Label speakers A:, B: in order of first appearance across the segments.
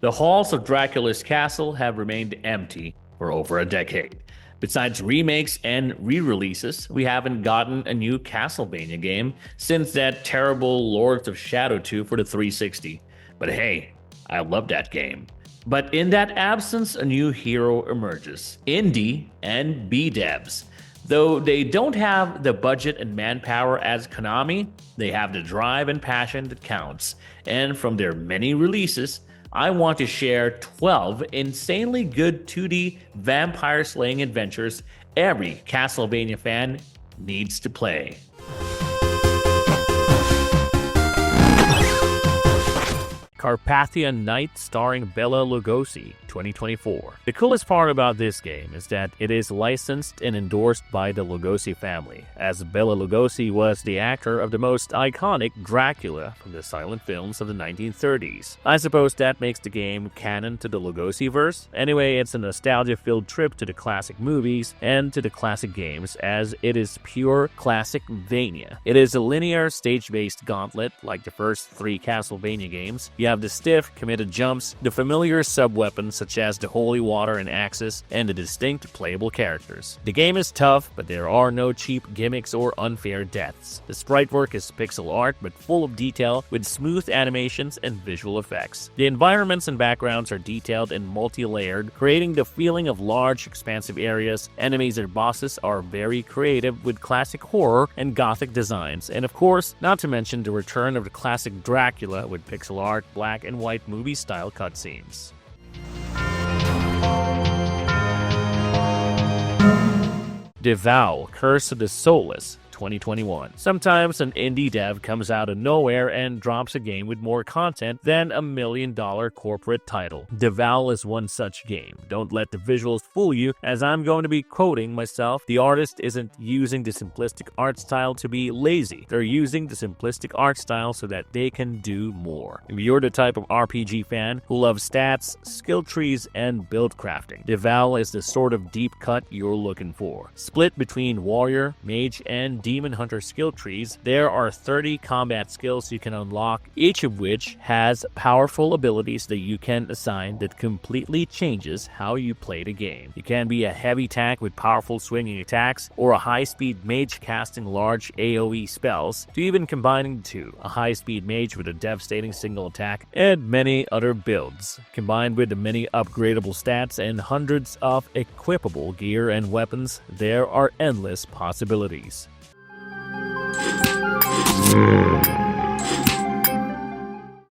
A: The halls of Dracula's castle have remained empty for over a decade. Besides remakes and re-releases, we haven't gotten a new Castlevania game since that terrible Lords of Shadow 2 for the 360. But hey, I love that game. But in that absence, a new hero emerges: indie and B-devs. Though they don't have the budget and manpower as Konami, they have the drive and passion that counts. And from their many releases, I want to share 12 insanely good 2D vampire slaying adventures every Castlevania fan needs to play. Carpathian Night starring Bela Lugosi, 2024. The coolest part about this game is that it is licensed and endorsed by the Lugosi family, as Bela Lugosi was the actor of the most iconic Dracula from the silent films of the 1930s. I suppose that makes the game canon to the Lugosi-verse. Anyway, it's a nostalgia-filled trip to the classic movies and to the classic games, as it is pure classic-vania. It is a linear, stage-based gauntlet like the first 3 Castlevania games. You have the stiff, committed jumps, the familiar sub-weapons such as the holy water and axes, and the distinct playable characters. The game is tough, but there are no cheap gimmicks or unfair deaths. The sprite work is pixel art, but full of detail with smooth animations and visual effects. The environments and backgrounds are detailed and multi-layered, creating the feeling of large, expansive areas. Enemies and bosses are very creative with classic horror and gothic designs, and of course, not to mention the return of the classic Dracula with pixel art, black and white movie-style cutscenes. Devour, Curse of the Soulless, 2021. Sometimes an indie dev comes out of nowhere and drops a game with more content than a $1 million corporate title. Devour is one such game. Don't let the visuals fool you, as I'm going to be quoting myself. The artist isn't using the simplistic art style to be lazy. They're using the simplistic art style so that they can do more. If you're the type of RPG fan who loves stats, skill trees, and build crafting, Devour is the sort of deep cut you're looking for. Split between warrior, mage, and demon hunter skill trees, there are 30 combat skills you can unlock, each of which has powerful abilities that you can assign that completely changes how you play the game. You can be a heavy tank with powerful swinging attacks, or a high-speed mage casting large AoE spells, to even combining the two, a high-speed mage with a devastating single attack, and many other builds. Combined with the many upgradable stats and hundreds of equipable gear and weapons, there are endless possibilities.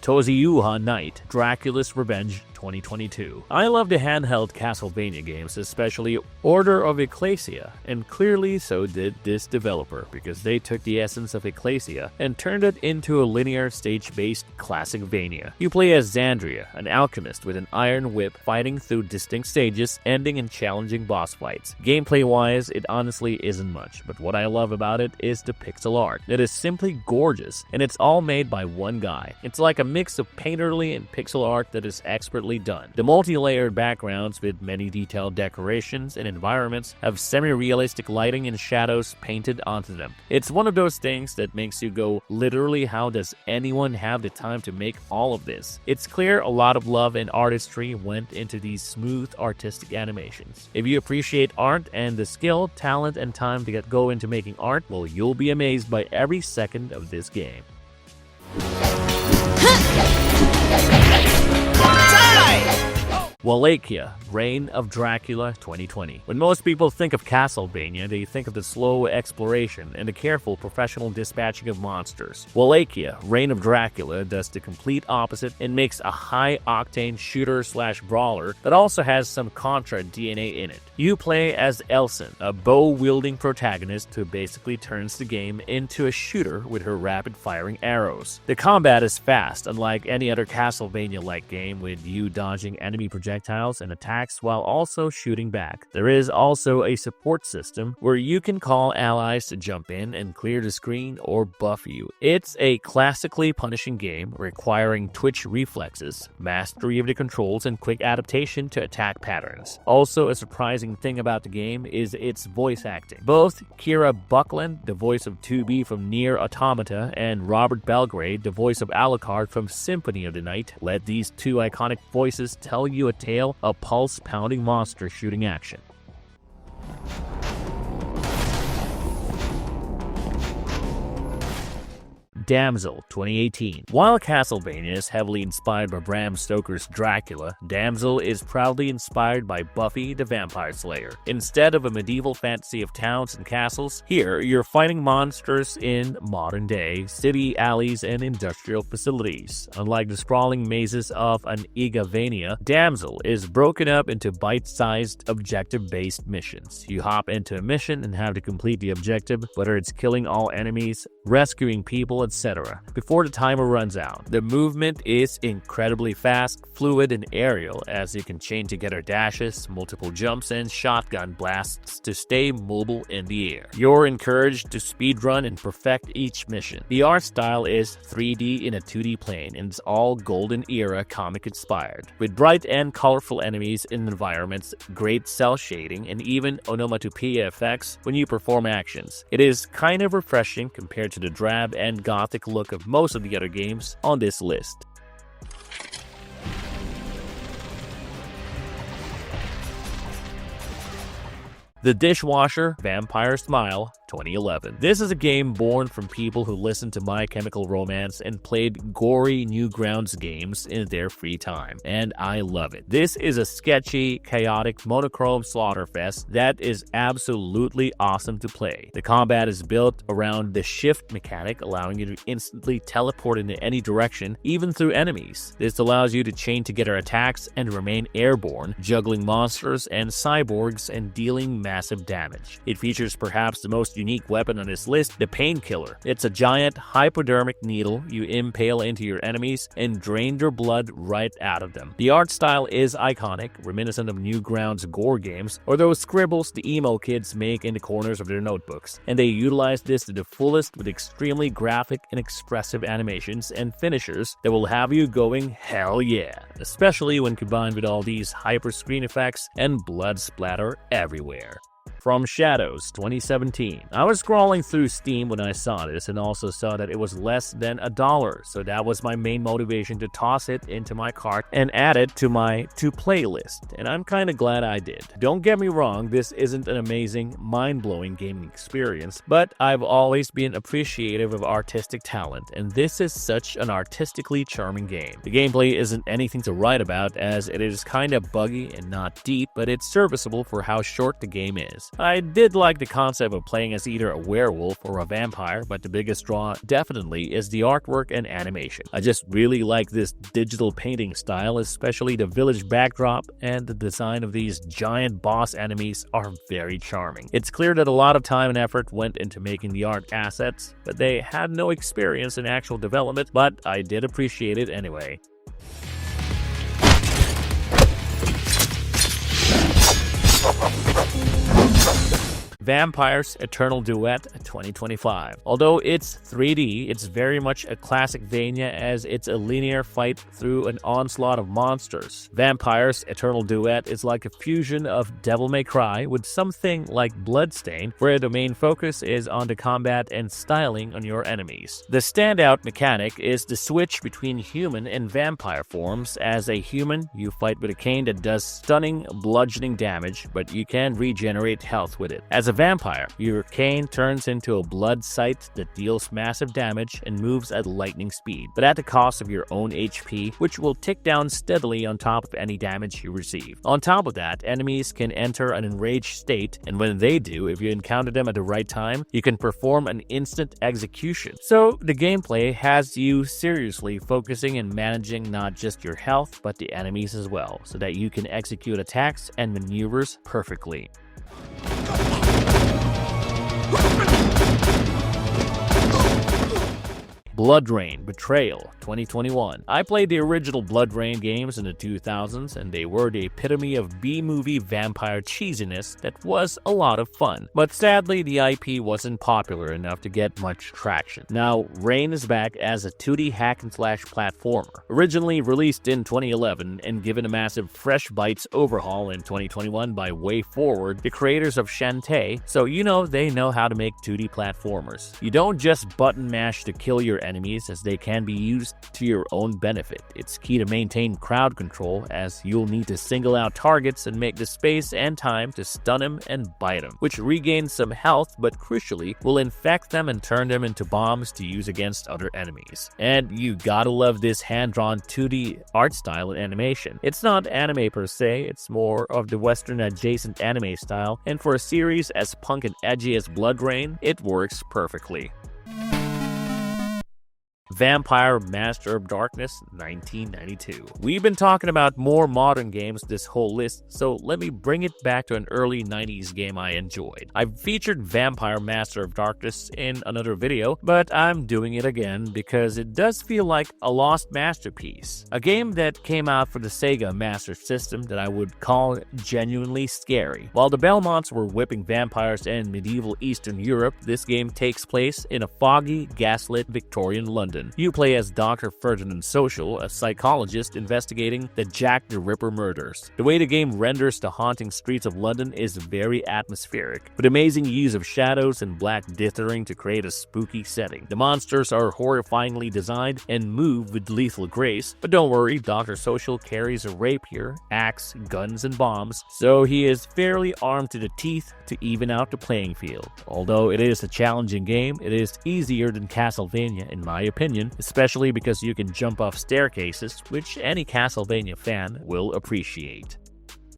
A: Toziuha Night, Dracula's Revenge, 2022. I love the handheld Castlevania games, especially Order of Ecclesia, and clearly so did this developer, because they took the essence of Ecclesia and turned it into a linear stage-based classicvania. You play as Xandria, an alchemist with an iron whip, fighting through distinct stages, ending in challenging boss fights. Gameplay-wise, it honestly isn't much, but what I love about it is the pixel art. It is simply gorgeous, and it's all made by one guy. It's like a mix of painterly and pixel art that is expertly done. The multi-layered backgrounds with many detailed decorations and environments have semi-realistic lighting and shadows painted onto them. It's one of those things that makes you go, literally, how does anyone have the time to make all of this? It's clear a lot of love and artistry went into these smooth artistic animations. If you appreciate art and the skill, talent, and time to go into making art, well, you'll be amazed by every second of this game. Wallachia, Reign of Dracula 2020. When most people think of Castlevania, they think of the slow exploration and the careful professional dispatching of monsters. Wallachia, Reign of Dracula does the complete opposite and makes a high-octane shooter/brawler that also has some Contra DNA in it. You play as Elsin, a bow-wielding protagonist who basically turns the game into a shooter with her rapid-firing arrows. The combat is fast, unlike any other Castlevania-like game, with you dodging enemy projectiles projectiles and attacks while also shooting back. There is also a support system where you can call allies to jump in and clear the screen or buff you. It's a classically punishing game requiring twitch reflexes, mastery of the controls, and quick adaptation to attack patterns. Also, a surprising thing about the game is its voice acting. Both Kira Buckland, the voice of 2B from Nier Automata, and Robert Belgrade, the voice of Lecarde from Symphony of the Night, let these two iconic voices tell you a tale of pulse-pounding monster shooting action. Damsel 2018. While Castlevania is heavily inspired by Bram Stoker's Dracula, Damsel is proudly inspired by Buffy the Vampire Slayer. Instead of a medieval fantasy of towns and castles, here you're fighting monsters in modern-day city alleys and industrial facilities. Unlike the sprawling mazes of an Igavania, Damsel is broken up into bite-sized, objective-based missions. You hop into a mission and have to complete the objective, whether it's killing all enemies, rescuing people, etc. before the timer runs out. The movement is incredibly fast, fluid, and aerial as you can chain together dashes, multiple jumps, and shotgun blasts to stay mobile in the air. You're encouraged to speedrun and perfect each mission. The art style is 3D in a 2D plane and it's all golden era comic inspired, with bright and colorful enemies in environments, great cell shading, and even onomatopoeia effects when you perform actions. It is kind of refreshing compared to the drab and gothic look of most of the other games on this list. The Dishwasher Vampire Smile 2011. This is a game born from people who listened to My Chemical Romance and played gory Newgrounds games in their free time, and I love it. This is a sketchy, chaotic, monochrome slaughterfest that is absolutely awesome to play. The combat is built around the shift mechanic, allowing you to instantly teleport in any direction, even through enemies. This allows you to chain together attacks and remain airborne, juggling monsters and cyborgs and dealing massive damage. It features perhaps the most unique weapon on this list, the Painkiller. It's a giant hypodermic needle you impale into your enemies and drain their blood right out of them. The art style is iconic, reminiscent of Newgrounds gore games or those scribbles the emo kids make in the corners of their notebooks, and they utilize this to the fullest with extremely graphic and expressive animations and finishers that will have you going hell yeah, especially when combined with all these hyper screen effects and blood splatter everywhere. From Shadows 2017. I was scrolling through Steam when I saw this and also saw that it was less than $1, so that was my main motivation to toss it into my cart and add it to my to-play list, and I'm kinda glad I did. Don't get me wrong, this isn't an amazing, mind-blowing gaming experience, but I've always been appreciative of artistic talent, and this is such an artistically charming game. The gameplay isn't anything to write about as it is kinda buggy and not deep, but it's serviceable for how short the game is. I did like the concept of playing as either a werewolf or a vampire, but the biggest draw definitely is the artwork and animation. I just really like this digital painting style, especially the village backdrop, and the design of these giant boss enemies are very charming. It's clear that a lot of time and effort went into making the art assets, but they had no experience in actual development, but I did appreciate it anyway. Vampires Eternal Duet 2025. Although it's 3D, it's very much a Classicvania as it's a linear fight through an onslaught of monsters. Vampires Eternal Duet is like a fusion of Devil May Cry with something like Bloodstain, where the main focus is on the combat and styling on your enemies. The standout mechanic is the switch between human and vampire forms. As a human, you fight with a cane that does stunning, bludgeoning damage, but you can regenerate health with it. As a vampire, your cane turns into a blood sight that deals massive damage and moves at lightning speed, but at the cost of your own HP, which will tick down steadily on top of any damage you receive. On top of that, enemies can enter an enraged state, and when they do, if you encounter them at the right time, you can perform an instant execution. So the gameplay has you seriously focusing and managing not just your health, but the enemies as well, so that you can execute attacks and maneuvers perfectly. Bloodrayne Betrayal 2021. I played the original Bloodrayne games in the 2000s, and they were the epitome of B-movie vampire cheesiness that was a lot of fun. But sadly, the IP wasn't popular enough to get much traction. Now, Rain is back as a 2D hack-and-slash platformer. Originally released in 2011 and given a massive Fresh Bites overhaul in 2021 by WayForward, the creators of Shantae, so you know they know how to make 2D platformers. You don't just button mash to kill your enemies, as they can be used to your own benefit. It's key to maintain crowd control, as you'll need to single out targets and make the space and time to stun them and bite them, which regains some health but crucially will infect them and turn them into bombs to use against other enemies. And you gotta love this hand-drawn 2D art style and animation. It's not anime per se, it's more of the western adjacent anime style, and for a series as punk and edgy as Bloodrayne, it works perfectly. Vampire Master of Darkness 1992. We've been talking about more modern games this whole list, so let me bring it back to an early 90s game I enjoyed. I've featured Vampire Master of Darkness in another video, but I'm doing it again because it does feel like a lost masterpiece. A game that came out for the Sega Master System that I would call genuinely scary. While the Belmonts were whipping vampires in medieval Eastern Europe, this game takes place in a foggy, gaslit Victorian London. You play as Dr. Ferdinand Social, a psychologist investigating the Jack the Ripper murders. The way the game renders the haunting streets of London is very atmospheric, with amazing use of shadows and black dithering to create a spooky setting. The monsters are horrifyingly designed and move with lethal grace, but don't worry, Dr. Social carries a rapier, axe, guns, and bombs, so he is fairly armed to the teeth to even out the playing field. Although it is a challenging game, it is easier than Castlevania in my opinion, especially because you can jump off staircases, which any Castlevania fan will appreciate.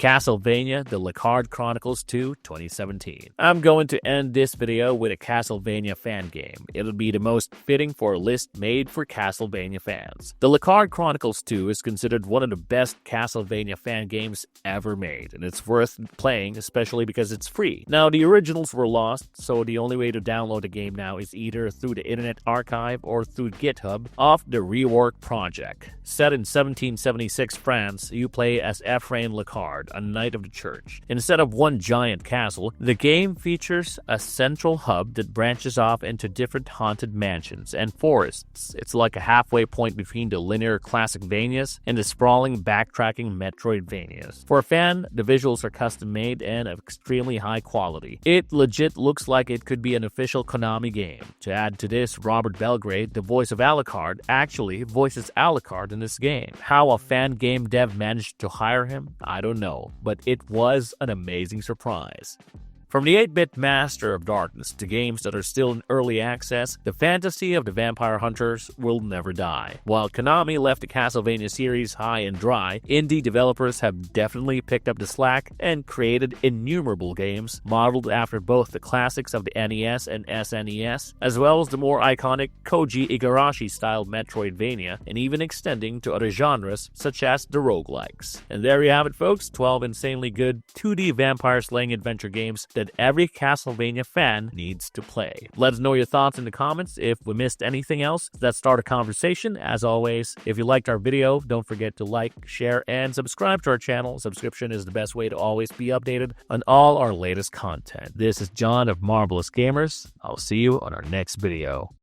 A: Castlevania, the Lecarde Chronicles 2, 2017. I'm going to end this video with a Castlevania fan game. It'll be the most fitting for a list made for Castlevania fans. The Lecarde Chronicles 2 is considered one of the best Castlevania fan games ever made, and it's worth playing, especially because it's free. Now, the originals were lost, so the only way to download the game now is either through the Internet Archive or through GitHub of the Rework project. Set in 1776 France, you play as Ephraim Lecarde, a knight of the church. Instead of one giant castle, the game features a central hub that branches off into different haunted mansions and forests. It's like a halfway point between the linear Classicvanias and the sprawling backtracking Metroidvanias. For a fan, the visuals are custom made and of extremely high quality. It legit looks like it could be an official Konami game. To add to this, Robert Belgrade, the voice of Alucard, actually voices Alucard in this game. How a fan game dev managed to hire him, I don't know, but it was an amazing surprise. From the 8-bit Master of Darkness to games that are still in early access, the fantasy of the vampire hunters will never die. While Konami left the Castlevania series high and dry, indie developers have definitely picked up the slack and created innumerable games modeled after both the classics of the NES and SNES, as well as the more iconic Koji Igarashi-style Metroidvania, and even extending to other genres such as the roguelikes. And there you have it, folks, 12 insanely good 2D vampire-slaying adventure games that every Castlevania fan needs to play. Let us know your thoughts in the comments if we missed anything else. Let's start a conversation. As always, if you liked our video, don't forget to like, share, and subscribe to our channel. Subscription is the best way to always be updated on all our latest content. This is John of Marvelous Gamers. I'll see you on our next video.